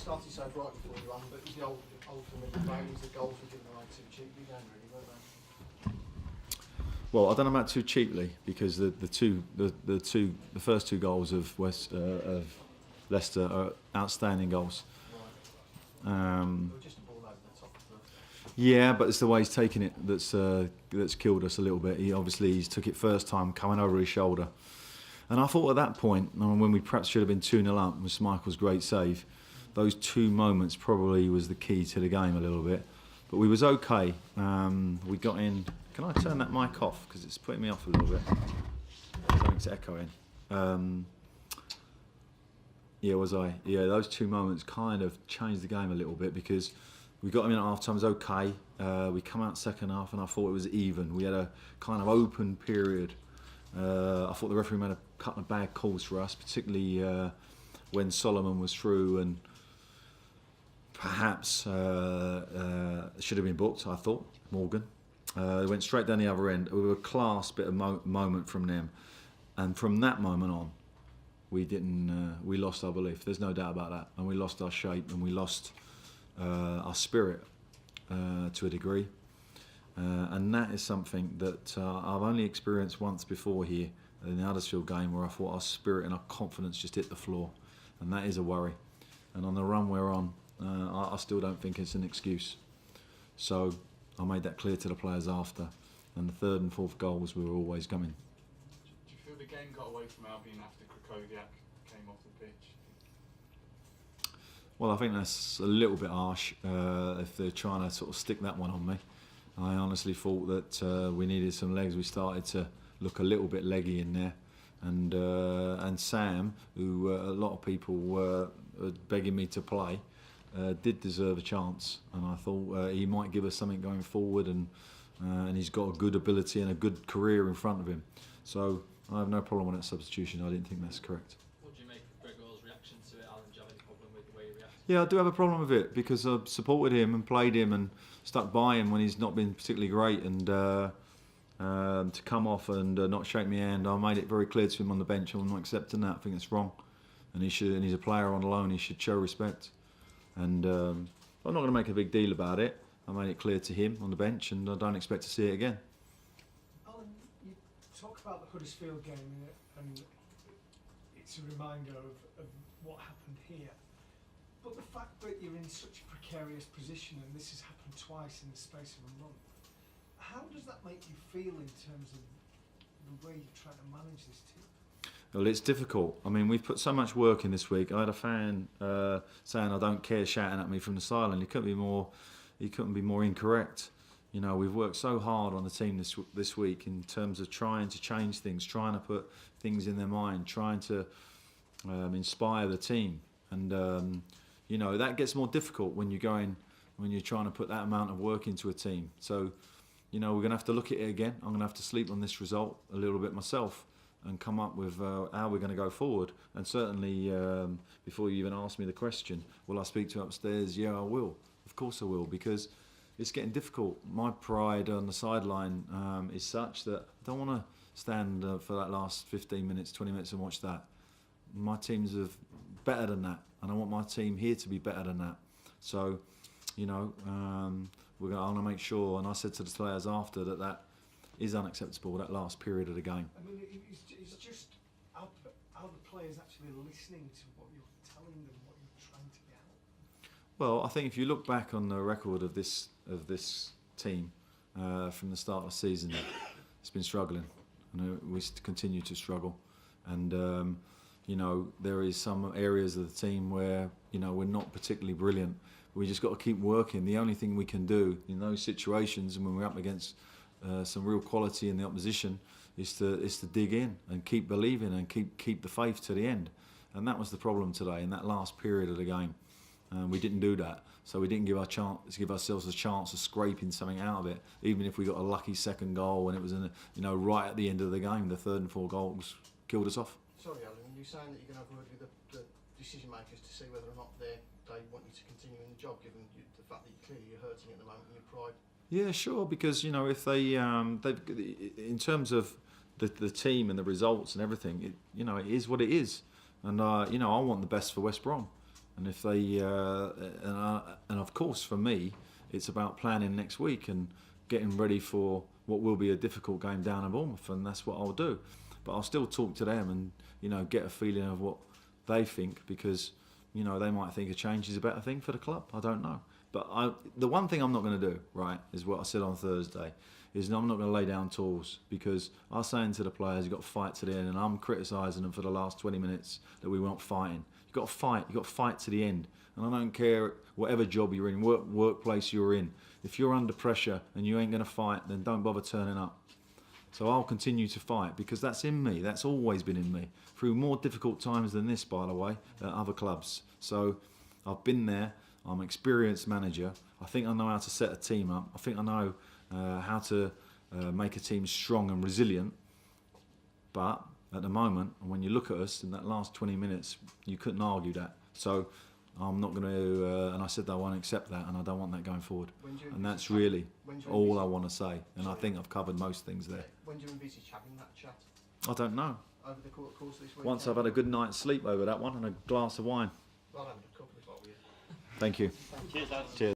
started so brightly for you, but it was the ultimate advantage. The goals were given away too cheaply, then, really, weren't they? Well, I don't know about too cheaply, because the first two goals of Leicester are outstanding goals. Just a ball over the top of the... Yeah, but it's the way he's taken it that's killed us a little bit. He's took it first time, coming over his shoulder. And I thought at that point, when we perhaps should have been 2-0 up with Michael's great save, those two moments probably was the key to the game a little bit. But we was okay. We got in... Can I turn that mic off? Because it's putting me off a little bit. Something's echoing. Yeah, those two moments kind of changed the game a little bit, because we got him in at half time, it was okay. We come out second half and I thought it was even. We had a kind of open period. I thought the referee made a couple of bad calls for us, particularly when Solomon was through, and perhaps should have been booked, I thought, Morgan. They went straight down the other end. We were a class bit of moment from them. And from that moment on, we lost our belief. There's no doubt about that. And we lost our shape, and we lost our spirit to a degree. And that is something that I've only experienced once before here in the Huddersfield game, where I thought our spirit and our confidence just hit the floor. And that is a worry. And on the run we're on, I still don't think it's an excuse. So I made that clear to the players after. And the third and fourth goals, we were always coming. Do you feel the game got away from Albion after Krakowiak came off the pitch? Well, I think that's a little bit harsh if they're trying to sort of stick that one on me. I honestly thought that we needed some legs. We started to look a little bit leggy in there, and Sam, who a lot of people were begging me to play, did deserve a chance, and I thought he might give us something going forward, and he's got a good ability and a good career in front of him. So I have no problem with that substitution. I didn't think that's correct. What do you make of Gregor's reaction to it, Alan? Do you have any problem with the way he reacted? Yeah, I do have a problem with it, because I've supported him and played him and stuck by him when he's not been particularly great, and to come off and not shake my hand, I made it very clear to him on the bench I'm not accepting that. I think it's wrong, and he's a player on loan. He should show respect, and I'm not going to make a big deal about it. I made it clear to him on the bench, and I don't expect to see it again. Alan, you talk about the Huddersfield game, and it's a reminder of what happened here. But the fact that you're in such a precarious position, and this has happened twice in the space of a month, how does that make you feel in terms of the way you're trying to manage this team? Well, it's difficult. I mean, we've put so much work in this week. I had a fan saying "I don't care" shouting at me from the sideline. He couldn't be more incorrect. You know, we've worked so hard on the team this week in terms of trying to change things, trying to put things in their mind, trying to inspire the team, and you know, that gets more difficult when you're trying to put that amount of work into a team. So, you know, we're going to have to look at it again. I'm going to have to sleep on this result a little bit myself and come up with how we're going to go forward. And certainly, before you even ask me the question, will I speak to upstairs? Yeah, I will. Of course I will, because it's getting difficult. My pride on the sideline is such that I don't want to stand for that last 15 minutes, 20 minutes and watch that. My team's better than that, and I want my team here to be better than that. So, you know, I'm going to make sure, and I said to the players after that is unacceptable, that last period of the game. I mean, it's just how the players actually listening to what you're telling them, what you're trying to get out. Well, I think if you look back on the record of this team from the start of the season, it's been struggling, and we continue to struggle, and you know, there is some areas of the team where, you know, we're not particularly brilliant. We just got to keep working. The only thing we can do in those situations, and when we're up against some real quality in the opposition, is to dig in and keep believing and keep the faith to the end. And that was the problem today in that last period of the game. We didn't do that, so we didn't give ourselves a chance of scraping something out of it. Even if we got a lucky second goal, and it was right at the end of the game, the third and fourth goals killed us off. Sorry, Alan, you're saying that you're going to have a word with the decision makers to see whether or not they want you to continue in the job, given the fact that you're hurting at the moment and your pride. Yeah, sure, because, you know, if they in terms of the team and the results and everything, it is what it is, and you know, I want the best for West Brom, And if they and of course for me, it's about planning next week and getting ready for what will be a difficult game down at Bournemouth, and that's what I'll do. But I'll still talk to them and get a feeling of what they think, because they might think a change is a better thing for the club. I don't know. But the one thing I'm not going to do, right, is what I said on Thursday, is I'm not going to lay down tools, because I was saying to the players, you've got to fight to the end, and I'm criticising them for the last 20 minutes that we weren't fighting. You've got to fight. You've got to fight to the end. And I don't care whatever job you're in, workplace you're in. If you're under pressure and you ain't going to fight, then don't bother turning up. So I'll continue to fight, because that's in me. That's always been in me. Through more difficult times than this, by the way, at other clubs. So I've been there. I'm an experienced manager. I think I know how to set a team up. I think I know how to make a team strong and resilient. But at the moment, when you look at us in that last 20 minutes, you couldn't argue that. So I'm not going to, and I said that I won't accept that, and I don't want that going forward. And that's really all I want to say. And I think I've covered most things there. When do you envisage having that chat? I don't know. Over the course of this week? Once I've had a good night's sleep over that one and a glass of wine. Well, I'm having a couple of what we. Thank you. Cheers, Dad. Cheers.